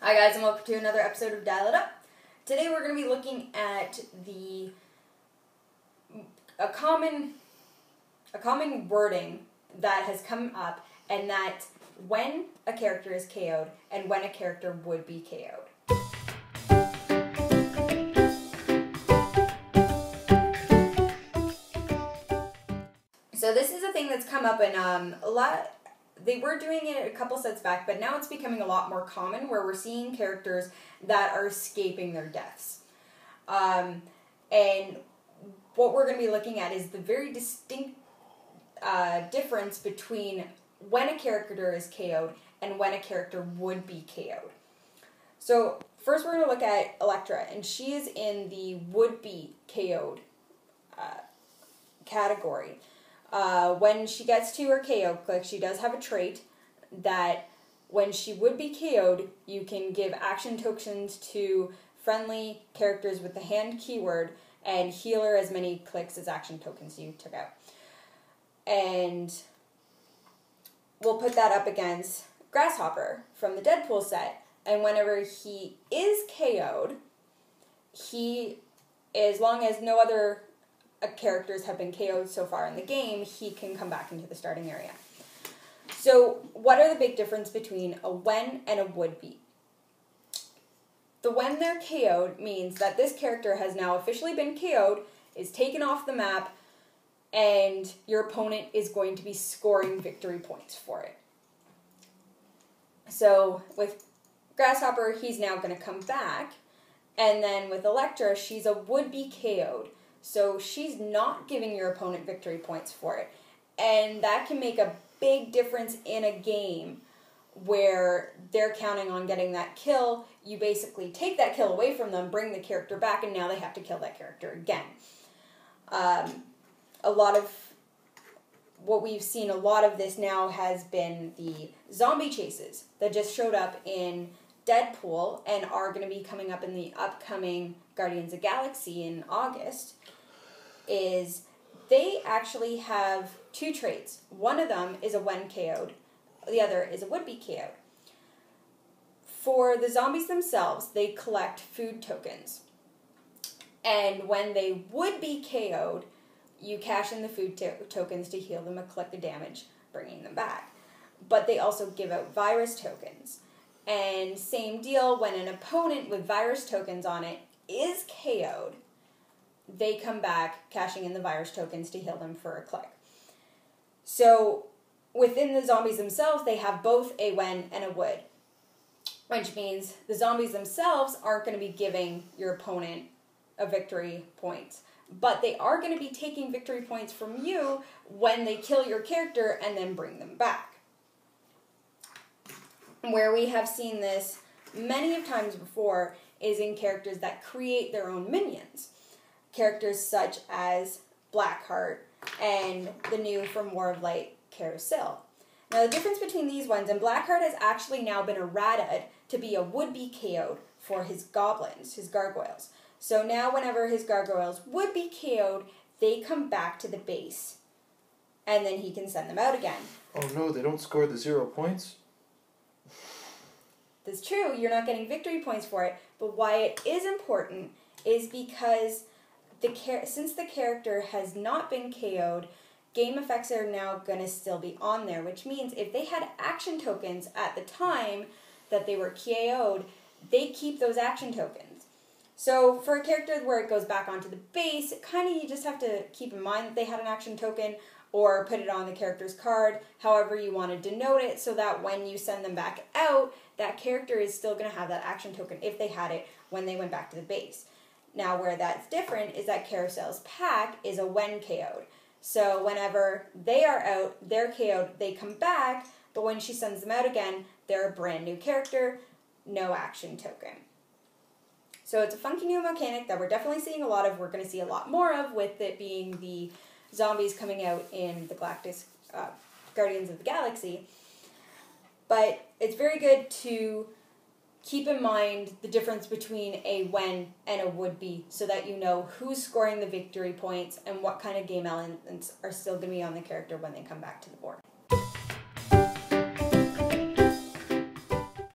Hi guys, and welcome to another episode of Dial It Up. Today we're going to be looking at a common wording that has come up, and that when a character is KO'd and when a character would be KO'd. So this is a thing that's come up in a lot. They were doing it a couple sets back, but now it's becoming a lot more common where we're seeing characters that are escaping their deaths. And what we're going to be looking at is the very distinct difference between when a character is KO'd and when a character would be KO'd. So first we're going to look at Electra, and she is in the would be KO'd category. When she gets to her KO click, she does have a trait that when she would be KO'd, you can give action tokens to friendly characters with the hand keyword and heal her as many clicks as action tokens you took out. And we'll put that up against Grasshopper from the Deadpool set. And whenever he is KO'd, as long as no other characters have been KO'd so far in the game, he can come back into the starting area. So what are the big difference between a when and a would be? The when they're KO'd means that this character has now officially been KO'd, is taken off the map, and your opponent is going to be scoring victory points for it. So with Grasshopper, he's now going to come back, and then with Electra, she's a would be KO'd. So she's not giving your opponent victory points for it. And that can make a big difference in a game where they're counting on getting that kill. You basically take that kill away from them, bring the character back, and now they have to kill that character again. A lot of what we've seen, a lot of this now has been the zombie chases that just showed up in Deadpool and are going to be coming up in the upcoming Guardians of the Galaxy in August. Is they actually have two traits. One of them is a when KO'd, the other is a would be KO'd. For the zombies themselves, they collect food tokens. And when they would be KO'd, you cash in the food tokens to heal them and collect the damage, bringing them back. But they also give out virus tokens. And same deal, when an opponent with virus tokens on it is KO'd, they come back, cashing in the virus tokens to heal them for a click. So within the zombies themselves, they have both a when and a would, which means the zombies themselves aren't going to be giving your opponent a victory point, but they are going to be taking victory points from you when they kill your character and then bring them back. Where we have seen this many of times before is in characters that create their own minions. Characters such as Blackheart and the new from War of Light, Carousel. Now the difference between these ones, and Blackheart has actually now been errated to be a would-be KO'd for his goblins, his gargoyles. So now whenever his gargoyles would be KO'd, they come back to the base, and then he can send them out again. Oh no, they don't score the 0 points? That's true, you're not getting victory points for it, but why it is important is because since the character has not been KO'd, game effects are now going to still be on there, which means if they had action tokens at the time that they were KO'd, they keep those action tokens. So for a character where it goes back onto the base, you just have to keep in mind that they had an action token, or put it on the character's card, however you want to denote it, so that when you send them back out, that character is still going to have that action token if they had it when they went back to the base. Now where that's different is that Carousel's pack is a when KO'd. So whenever they are out, they're KO'd, they come back, but when she sends them out again, they're a brand new character, no action token. So it's a funky new mechanic that we're definitely seeing a lot of. We're going to see a lot more of, with it being the zombies coming out in the Galactus Guardians of the Galaxy. But it's very good to keep in mind the difference between a when and a would be, so that you know who's scoring the victory points and what kind of game elements are still going to be on the character when they come back to the board.